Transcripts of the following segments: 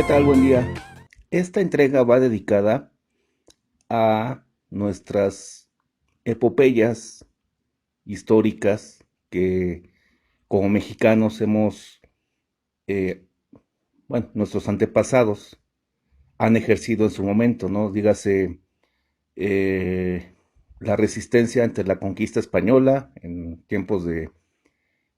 tal? Buen día. Esta entrega va dedicada a nuestras epopeyas históricas que como mexicanos hemos, eh, bueno, nuestros antepasados han ejercido en su momento, ¿no? Dígase eh, la resistencia ante la conquista española en tiempos de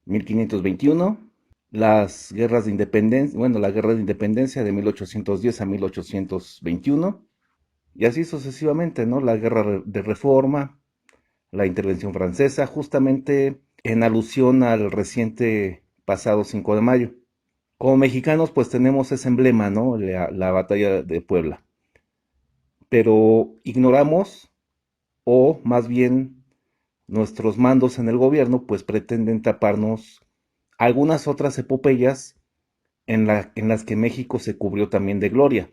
1521, las guerras de independencia, bueno, la guerra de independencia de 1810 a 1821, y así sucesivamente, ¿no? La guerra de reforma, la intervención francesa, justamente en alusión al reciente pasado 5 de mayo. Como mexicanos, pues tenemos ese emblema, ¿no? La batalla de Puebla. Pero ignoramos, o más bien nuestros mandos en el gobierno, pues pretenden taparnos algunas otras epopeyas en las que México se cubrió también de gloria.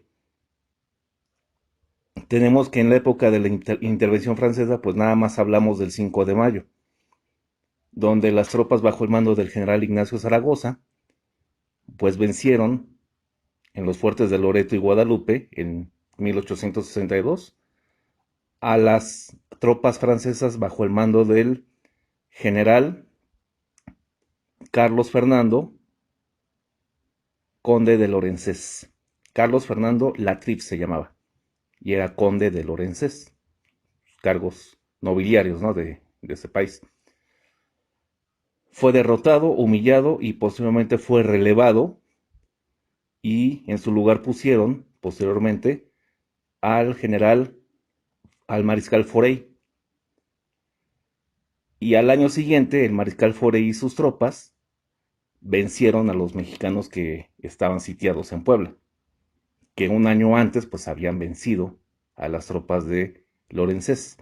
Tenemos que en la época de la intervención francesa, pues nada más hablamos del 5 de mayo, donde las tropas bajo el mando del general Ignacio Zaragoza, pues vencieron en los fuertes de Loreto y Guadalupe en 1862 a las tropas francesas bajo el mando del general Carlos Fernando, conde de Lorenzés. Carlos Fernando Latrip se llamaba, y era conde de Lorenzés, cargos nobiliarios, ¿no? de ese país. Fue derrotado, humillado y posteriormente fue relevado, y en su lugar pusieron posteriormente al general, al mariscal Forey. Y al año siguiente el mariscal Forey y sus tropas vencieron a los mexicanos que estaban sitiados en Puebla, que un año antes pues habían vencido a las tropas de Lorenzés.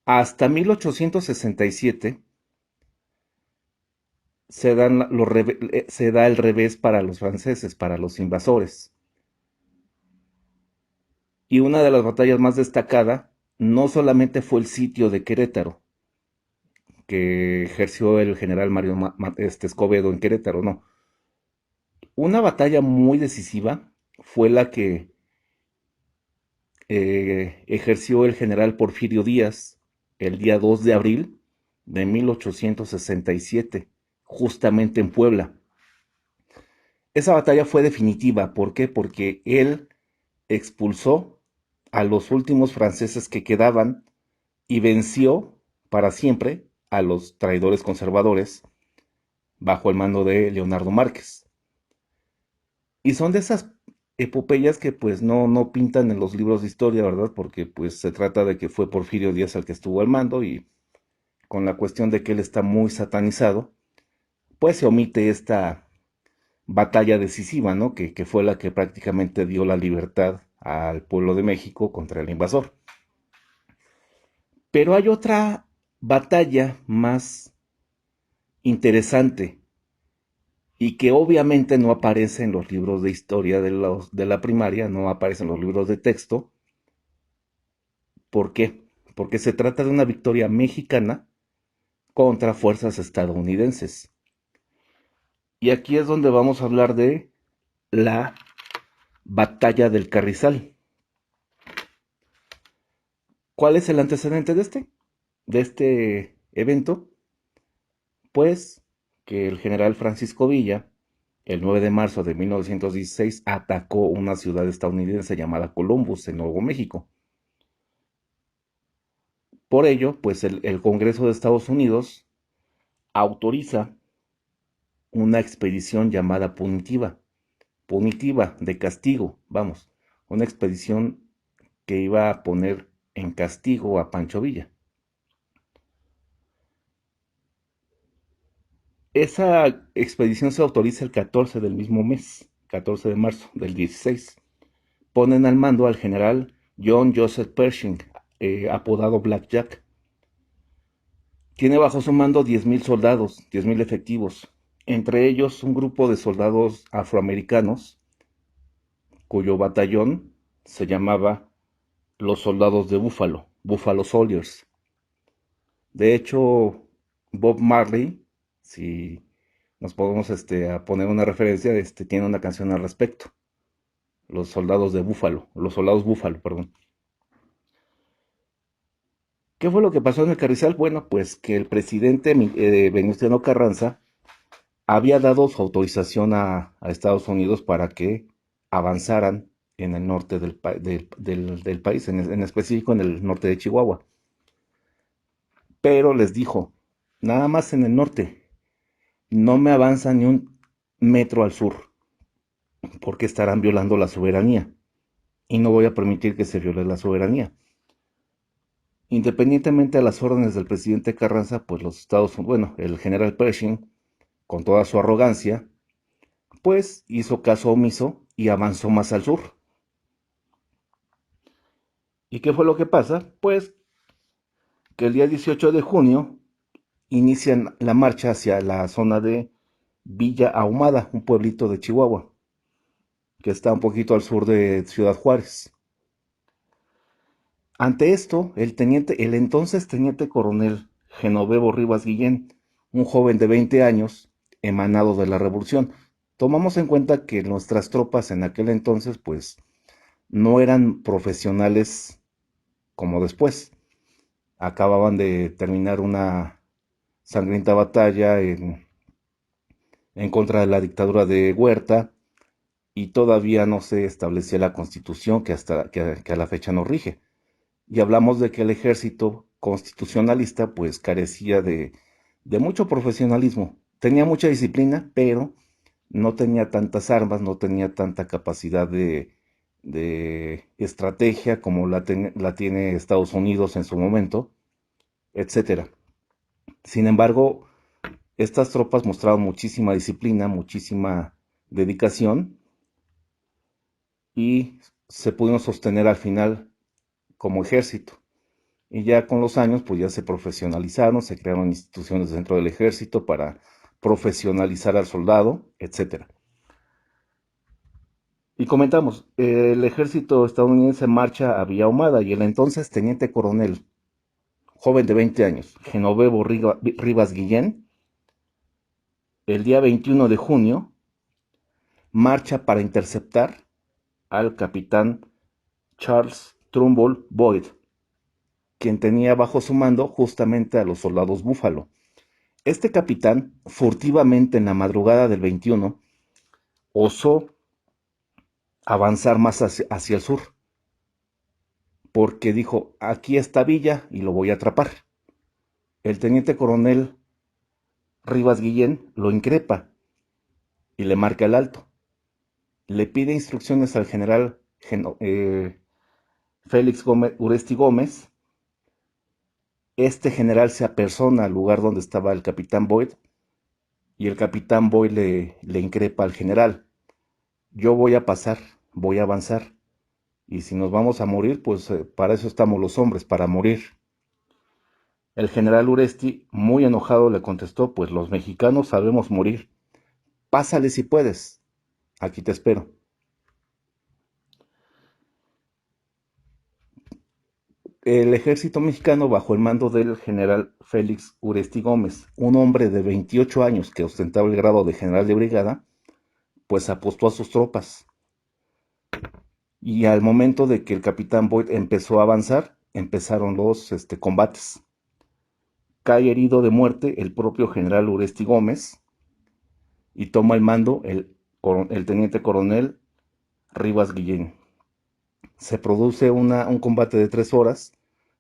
Hasta 1867 se da el revés para los franceses, para los invasores. Y una de las batallas más destacadas no solamente fue el sitio de Querétaro, que ejerció el general Mario Escobedo en Querétaro, no. Una batalla muy decisiva fue la que ejerció el general Porfirio Díaz el día 2 de abril de 1867, justamente en Puebla. Esa batalla fue definitiva. ¿Por qué? Porque él expulsó a los últimos franceses que quedaban y venció para siempre a los traidores conservadores bajo el mando de Leonardo Márquez. Y son de esas epopeyas que pues no pintan en los libros de historia, ¿verdad? Porque pues se trata de que fue Porfirio Díaz el que estuvo al mando, y con la cuestión de que él está muy satanizado, pues se omite esta batalla decisiva, ¿no? Que fue la que prácticamente dio la libertad al pueblo de México contra el invasor. Pero hay otra batalla más interesante y que obviamente no aparece en los libros de historia de la primaria, no aparece en los libros de texto. ¿Por qué? Porque se trata de una victoria mexicana contra fuerzas estadounidenses. Y aquí es donde vamos a hablar de la batalla del Carrizal. ¿Cuál es el antecedente de este evento? Pues que el general Francisco Villa, el 9 de marzo de 1916, atacó una ciudad estadounidense llamada Columbus, en Nuevo México. Por ello, pues el Congreso de Estados Unidos autoriza una expedición llamada punitiva, de castigo, vamos, una expedición que iba a poner en castigo a Pancho Villa. Esa expedición se autoriza el 14 del mismo mes, 14 de marzo del 16. Ponen al mando al general John Joseph Pershing, apodado Black Jack. Tiene bajo su mando 10,000 soldados, 10,000 efectivos, entre ellos un grupo de soldados afroamericanos, cuyo batallón se llamaba los soldados de Búfalo, Buffalo Soldiers. De hecho, Bob Marley, si nos podemos a poner una referencia, tiene una canción al respecto, los soldados Búfalo, perdón. ¿Qué fue lo que pasó en el Carrizal? Bueno, pues que el presidente Venustiano Carranza había dado su autorización a Estados Unidos para que avanzaran en el norte del país, en específico en el norte de Chihuahua. Pero les dijo, nada más en el norte, no me avanza ni un metro al sur, porque estarán violando la soberanía. Y no voy a permitir que se viole la soberanía. Independientemente de las órdenes del presidente Carranza, pues los Estados Unidos, bueno, el general Pershing, con toda su arrogancia, pues hizo caso omiso y avanzó más al sur. ¿Y qué fue lo que pasa? Pues que el día 18 de junio inician la marcha hacia la zona de Villa Ahumada, un pueblito de Chihuahua, que está un poquito al sur de Ciudad Juárez. Ante esto, el entonces teniente coronel Genovevo Rivas Guillén, un joven de 20 años, emanado de la revolución, tomamos en cuenta que nuestras tropas en aquel entonces, pues, no eran profesionales como después. Acababan de terminar una sangrienta batalla en contra de la dictadura de Huerta y todavía no se establecía la constitución que a la fecha nos rige. Y hablamos de que el ejército constitucionalista pues carecía de mucho profesionalismo. Tenía mucha disciplina, pero no tenía tantas armas, no tenía tanta capacidad de estrategia como la tiene Estados Unidos en su momento, etcétera. Sin embargo, estas tropas mostraron muchísima disciplina, muchísima dedicación y se pudieron sostener al final como ejército. Y ya con los años, pues ya se profesionalizaron, se crearon instituciones dentro del ejército para profesionalizar al soldado, etcétera. Y comentamos, el ejército estadounidense marcha a Villa Ahumada y el entonces teniente coronel, joven de 20 años, Genovevo Rivas Guillén, el día 21 de junio, marcha para interceptar al capitán Charles Trumbull Boyd, quien tenía bajo su mando justamente a los soldados Búfalo. Este capitán, furtivamente en la madrugada del 21, osó avanzar más hacia el sur, porque dijo, aquí está Villa y lo voy a atrapar. El teniente coronel Rivas Guillén lo increpa y le marca el alto. Le pide instrucciones al general Félix Uresti Gómez. Este general se apersona al lugar donde estaba el capitán Boyd y el capitán Boyd le increpa al general. Yo voy a pasar, voy a avanzar. Y si nos vamos a morir, pues para eso estamos los hombres, para morir. El general Uresti, muy enojado, le contestó, pues los mexicanos sabemos morir. Pásale si puedes. Aquí te espero. El ejército mexicano, bajo el mando del general Félix Uresti Gómez, un hombre de 28 años que ostentaba el grado de general de brigada, pues apostó a sus tropas. Y al momento de que el capitán Boyd empezó a avanzar, empezaron los combates. Cae herido de muerte el propio general Uresti Gómez y toma el mando el teniente coronel Rivas Guillén. Se produce un combate de 3 horas,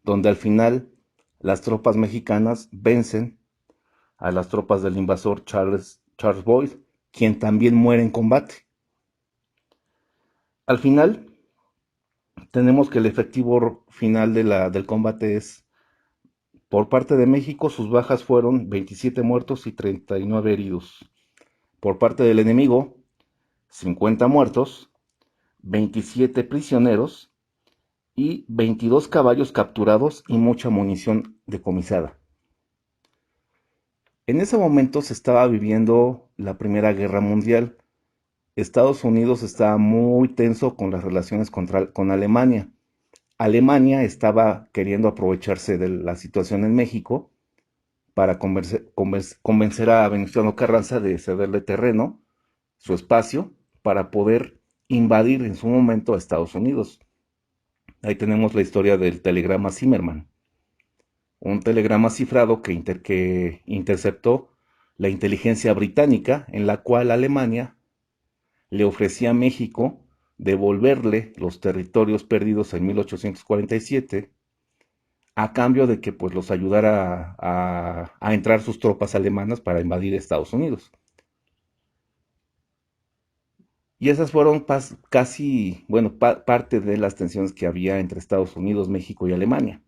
donde al final las tropas mexicanas vencen a las tropas del invasor Charles Boyd, quien también muere en combate. Al final, tenemos que el efectivo final del combate es, por parte de México, sus bajas fueron 27 muertos y 39 heridos. Por parte del enemigo, 50 muertos, 27 prisioneros y 22 caballos capturados y mucha munición decomisada. En ese momento se estaba viviendo la Primera Guerra Mundial. Estados Unidos estaba muy tenso con las relaciones con Alemania. Alemania estaba queriendo aprovecharse de la situación en México para convencer a Venustiano Carranza de cederle terreno, su espacio, para poder invadir en su momento a Estados Unidos. Ahí tenemos la historia del telegrama Zimmerman, un telegrama cifrado que interceptó la inteligencia británica, en la cual Alemania le ofrecía a México devolverle los territorios perdidos en 1847 a cambio de que pues los ayudara a entrar sus tropas alemanas para invadir Estados Unidos. Y esas fueron casi, bueno, parte de las tensiones que había entre Estados Unidos, México y Alemania.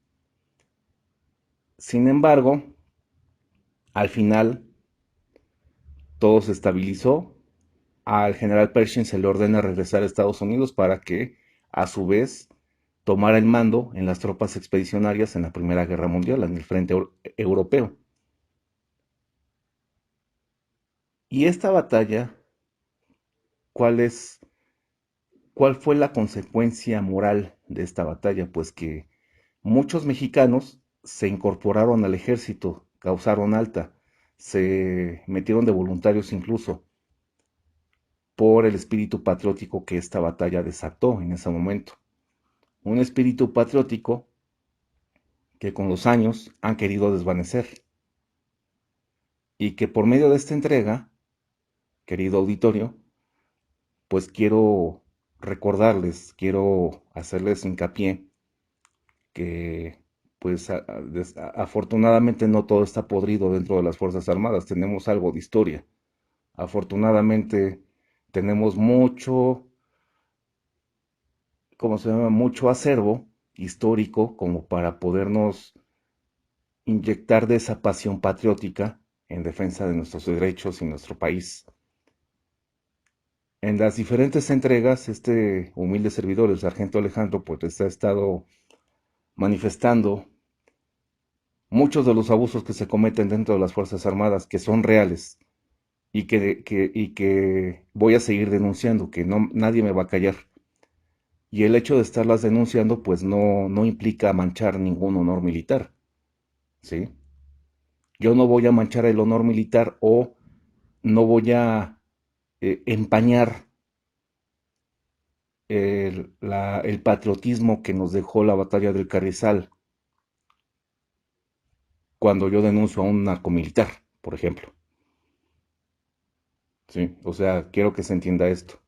Sin embargo, al final todo se estabilizó. Al general Pershing se le ordena regresar a Estados Unidos para que, a su vez, tomara el mando en las tropas expedicionarias en la Primera Guerra Mundial, en el frente europeo. Y esta batalla, ¿cuál es, cuál fue la consecuencia moral de esta batalla? Pues que muchos mexicanos se incorporaron al ejército, causaron alta, se metieron de voluntarios incluso por el espíritu patriótico que esta batalla desató en ese momento. Un espíritu patriótico que con los años han querido desvanecer y que por medio de esta entrega, querido auditorio, pues quiero recordarles, quiero hacerles hincapié que pues afortunadamente no todo está podrido dentro de las Fuerzas Armadas, tenemos algo de historia. Afortunadamente tenemos mucho, ¿cómo se llama? Mucho acervo histórico como para podernos inyectar de esa pasión patriótica en defensa de nuestros derechos y nuestro país. En las diferentes entregas, este humilde servidor, el sargento Alejandro, pues ha estado manifestando muchos de los abusos que se cometen dentro de las Fuerzas Armadas, que son reales y que voy a seguir denunciando, que no, nadie me va a callar. Y el hecho de estarlas denunciando, pues no implica manchar ningún honor militar, ¿sí? Yo no voy a manchar el honor militar o no voy a empañar el patriotismo que nos dejó la batalla del Carrizal cuando yo denuncio a un narcomilitar, por ejemplo. ¿Sí? O sea, quiero que se entienda esto.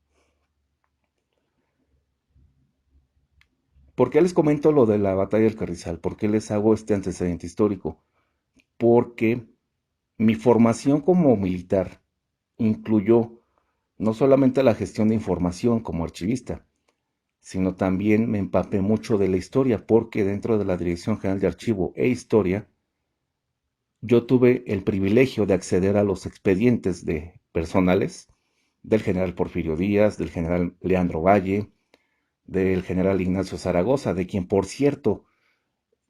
¿Por qué les comento lo de la batalla del Carrizal? ¿Por qué les hago este antecedente histórico? Porque mi formación como militar incluyó no solamente la gestión de información como archivista, sino también me empapé mucho de la historia, porque dentro de la Dirección General de Archivo e Historia, yo tuve el privilegio de acceder a los expedientes de personales del general Porfirio Díaz, del general Leandro Valle, del general Ignacio Zaragoza, de quien, por cierto,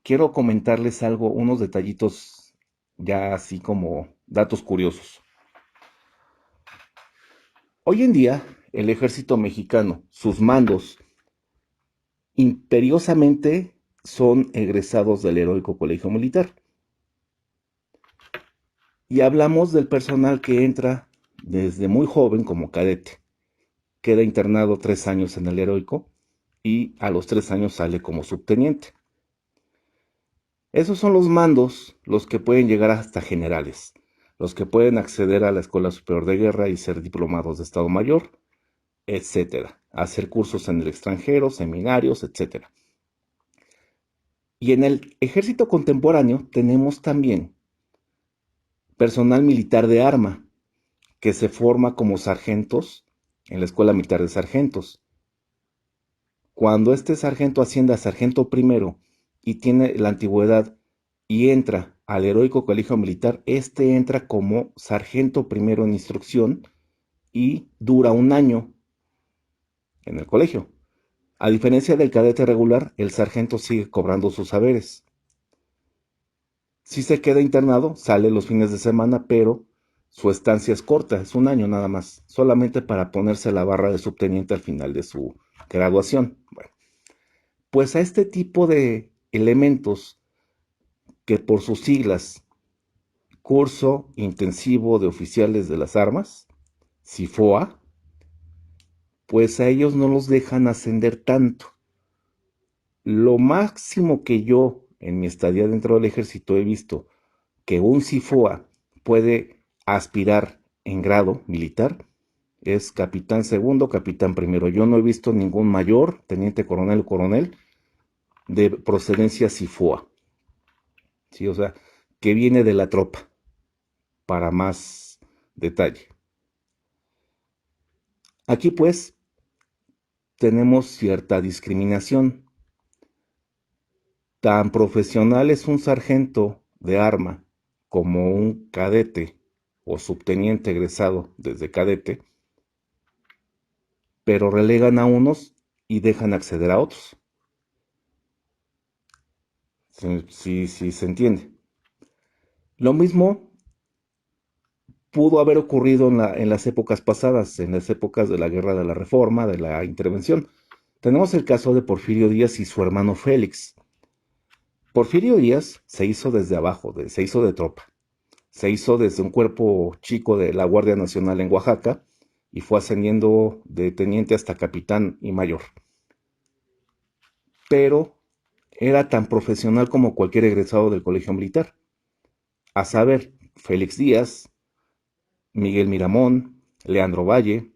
quiero comentarles algo, unos detallitos ya así como datos curiosos. Hoy en día, el ejército mexicano, sus mandos, imperiosamente son egresados del heroico colegio militar. Y hablamos del personal que entra desde muy joven como cadete. Queda internado 3 años en el heroico y a los 3 años sale como subteniente. Esos son los mandos, los que pueden llegar hasta generales, los que pueden acceder a la Escuela Superior de Guerra y ser diplomados de Estado Mayor, etcétera, hacer cursos en el extranjero, seminarios, etcétera. Y en el ejército contemporáneo tenemos también personal militar de arma, que se forma como sargentos en la Escuela Militar de Sargentos. Cuando este sargento asciende a sargento primero y tiene la antigüedad y entra al heroico colegio militar, este entra como sargento primero en instrucción y dura 1 año en el colegio. A diferencia del cadete regular, el sargento sigue cobrando sus saberes. Si se queda internado, sale los fines de semana, pero su estancia es corta, es 1 año nada más, solamente para ponerse la barra de subteniente al final de su graduación. Bueno, pues a este tipo de elementos que por sus siglas Curso Intensivo de Oficiales de las Armas, CIFOA, pues a ellos no los dejan ascender tanto. Lo máximo que yo en mi estadía dentro del ejército he visto que un CIFOA puede aspirar en grado militar es capitán segundo, capitán primero. Yo no he visto ningún mayor, teniente coronel o coronel de procedencia CIFOA. Sí, o sea, que viene de la tropa, para más detalle. Aquí pues tenemos cierta discriminación. Tan profesional es un sargento de arma como un cadete o subteniente egresado desde cadete, pero relegan a unos y dejan acceder a otros. Sí, se entiende. Lo mismo pudo haber ocurrido en las épocas pasadas, en las épocas de la Guerra de la Reforma, de la Intervención. Tenemos el caso de Porfirio Díaz y su hermano Félix. Porfirio Díaz se hizo desde abajo, se hizo de tropa. Se hizo desde un cuerpo chico de la Guardia Nacional en Oaxaca y fue ascendiendo de teniente hasta capitán y mayor. Pero era tan profesional como cualquier egresado del colegio militar. A saber, Félix Díaz, Miguel Miramón, Leandro Valle,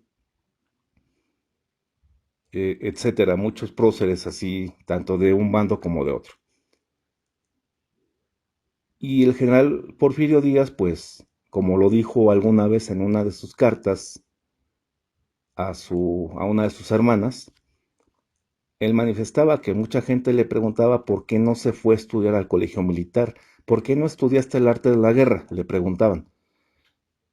etcétera, muchos próceres así, tanto de un bando como de otro. Y el general Porfirio Díaz, pues, como lo dijo alguna vez en una de sus cartas a una de sus hermanas, él manifestaba que mucha gente le preguntaba por qué no se fue a estudiar al colegio militar, por qué no estudiaste el arte de la guerra, le preguntaban.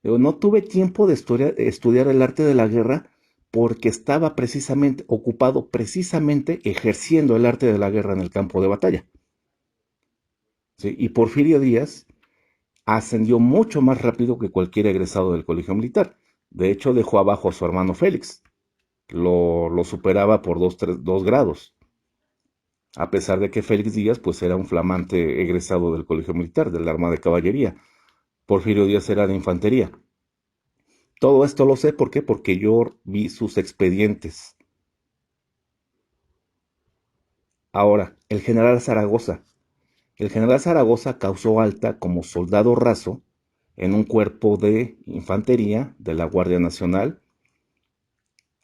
Yo no tuve tiempo de estudiar el arte de la guerra porque estaba precisamente ocupado, precisamente ejerciendo el arte de la guerra en el campo de batalla. ¿Sí? Y Porfirio Díaz ascendió mucho más rápido que cualquier egresado del colegio militar. De hecho, dejó abajo a su hermano Félix. Lo superaba por 2 grados. A pesar de que Félix Díaz pues era un flamante egresado del colegio militar, del arma de caballería. Porfirio Díaz era de infantería. Todo esto lo sé, ¿por qué? Porque yo vi sus expedientes. Ahora, el general Zaragoza. El general Zaragoza causó alta como soldado raso en un cuerpo de infantería de la Guardia Nacional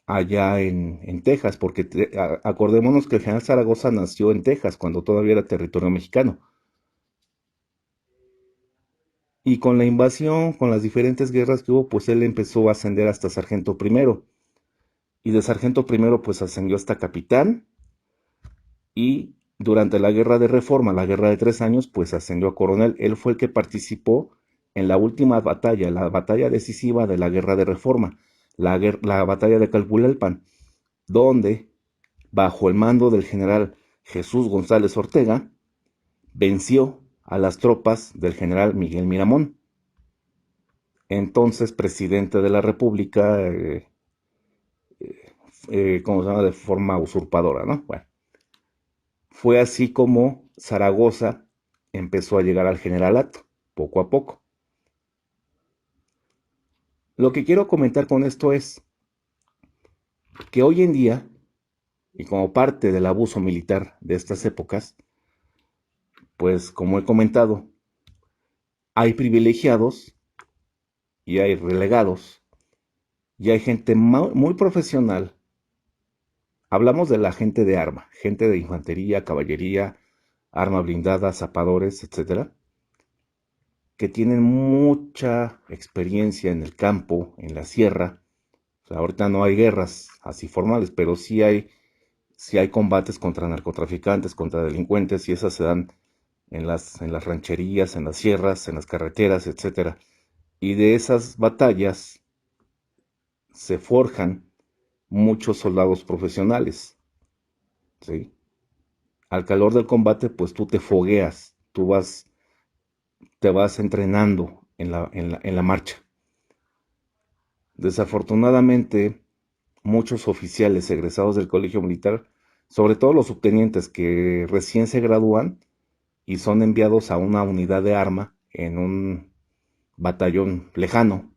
allá en Texas, porque acordémonos que el general Zaragoza nació en Texas cuando todavía era territorio mexicano. Y con la invasión, con las diferentes guerras que hubo, pues él empezó a ascender hasta sargento primero. Y de sargento primero, pues ascendió hasta capitán. Y durante la guerra de reforma, la guerra de 3 años, pues ascendió a coronel. Él fue el que participó en la última batalla, la batalla decisiva de la guerra de reforma, la batalla de Calpulalpan, donde, bajo el mando del general Jesús González Ortega, venció a las tropas del general Miguel Miramón, entonces presidente de la República, como se llama, de forma usurpadora, ¿no? Bueno, fue así como Zaragoza empezó a llegar al generalato, poco a poco. Lo que quiero comentar con esto es que hoy en día, y como parte del abuso militar de estas épocas, pues como he comentado, hay privilegiados y hay relegados y hay gente muy profesional. Hablamos de la gente de arma, gente de infantería, caballería, arma blindada, zapadores, etcétera, que tienen mucha experiencia en el campo, en la sierra. O sea, ahorita no hay guerras así formales, pero sí hay combates contra narcotraficantes, contra delincuentes, y esas se dan en las rancherías, en las sierras, en las carreteras, etcétera. Y de esas batallas se forjan muchos soldados profesionales, ¿sí? Al calor del combate, pues tú te fogueas, te vas entrenando en la marcha. Desafortunadamente, muchos oficiales egresados del colegio militar, sobre todo los subtenientes que recién se gradúan y son enviados a una unidad de arma batallón lejano,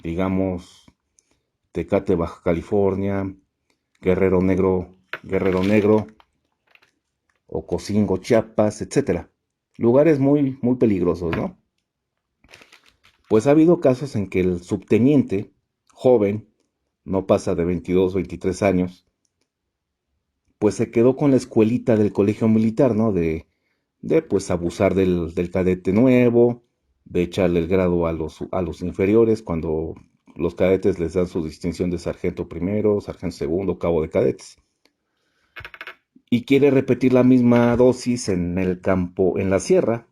digamos Tecate, Baja California, Guerrero Negro, Ocosingo, Chiapas, etcétera. Lugares muy, muy peligrosos, ¿no? Pues ha habido casos en que el subteniente, joven, no pasa de 22, 23 años, pues se quedó con la escuelita del colegio militar, ¿no? De pues abusar del cadete nuevo, de echarle el grado a los inferiores cuando los cadetes les dan su distinción de sargento primero, sargento segundo, cabo de cadetes. Y quiere repetir la misma dosis en el campo, en la sierra,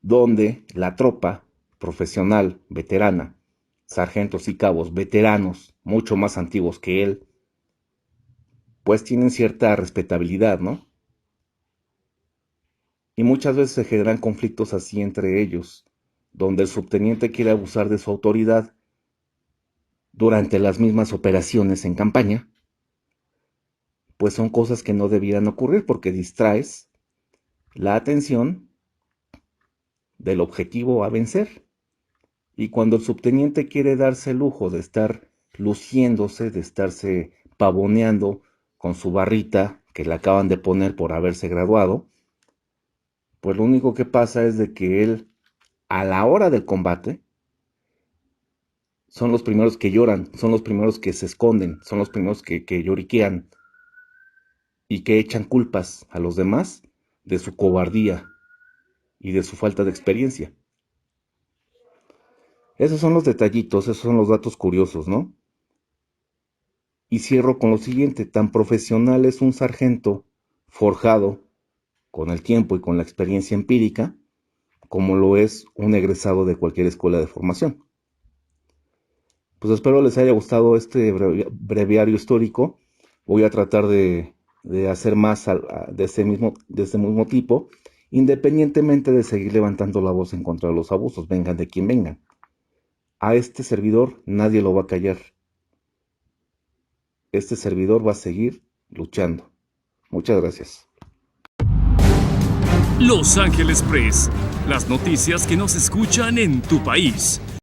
donde la tropa profesional, veterana, sargentos y cabos veteranos, mucho más antiguos que él, pues tienen cierta respetabilidad, ¿no? Y muchas veces se generan conflictos así entre ellos, donde el subteniente quiere abusar de su autoridad durante las mismas operaciones en campaña, pues son cosas que no debieran ocurrir porque distraes la atención del objetivo a vencer. Y cuando el subteniente quiere darse el lujo de estar luciéndose, de estarse pavoneando con su barrita que le acaban de poner por haberse graduado, pues lo único que pasa es de que él, a la hora del combate, son los primeros que lloran, son los primeros que se esconden, son los primeros que lloriquean y que echan culpas a los demás de su cobardía y de su falta de experiencia. Esos son los detallitos, esos son los datos curiosos, ¿no? Y cierro con lo siguiente, tan profesional es un sargento forjado con el tiempo y con la experiencia empírica como lo es un egresado de cualquier escuela de formación. Pues espero les haya gustado este breviario histórico. Voy a tratar de hacer más de este mismo tipo, independientemente de seguir levantando la voz en contra de los abusos, vengan de quien vengan. A este servidor nadie lo va a callar. Este servidor va a seguir luchando. Muchas gracias. Los Ángeles Press, las noticias que nos escuchan en tu país.